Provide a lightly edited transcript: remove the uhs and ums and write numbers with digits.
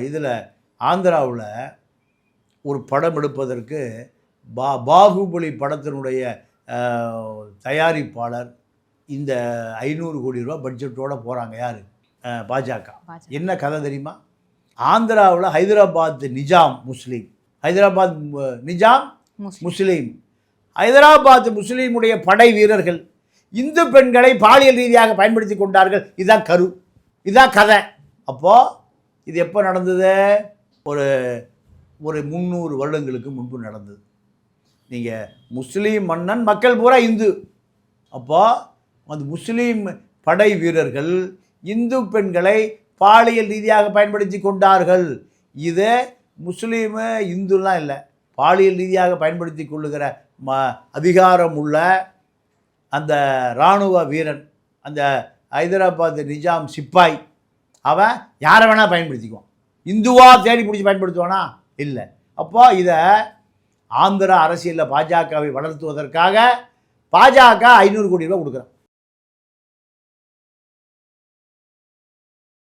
இதில் ஆந்திராவில் ஒரு படம் எடுப்பதற்கு பாகுபலி படத்தினுடைய தயாரிப்பாளர் இந்த 500 கோடி ரூபா பட்ஜெட்டோடு போகிறாங்க. யார்? பாஜக. என்ன கதை தெரியுமா? ஆந்திராவில் ஹைதராபாத் நிஜாம் முஸ்லீம், ஹைதராபாத் நிஜாம் முஸ்லீம், ஹைதராபாத் முஸ்லீமுடைய படை வீரர்கள் இந்து பெண்களை பாலியல் ரீதியாக பயன்படுத்தி கொண்டார்கள். இதுதான் இதுதான் கதை. அப்போது இது எப்போ நடந்தது? ஒரு 300 வருடங்களுக்கு முன்பு நடந்தது. நீங்கள் முஸ்லீம் மன்னன், மக்கள் பூரா இந்து. அப்போது அந்த முஸ்லீம் படை வீரர்கள் இந்து பெண்களை பாலியல் ரீதியாக பயன்படுத்தி கொண்டார்கள். இது முஸ்லீமு இந்துலாம் இல்லை, பாலியல் ரீதியாக பயன்படுத்தி கொள்ளுகிற அதிகாரம் உள்ள அந்த இராணுவ வீரன், அந்த ஹைதராபாத் நிஜாம் சிப்பாய், அவன் யாரை வேணால் பயன்படுத்திக்குவான். இந்துவாக தேடி பிடிச்சி பயன்படுத்துவானா? இல்லை. அப்போ இதை ஆந்திரா அரசியலில் பாஜகவை வளர்த்துவதற்காக பாஜக 500 கோடி ரூபா கொடுக்குறான்.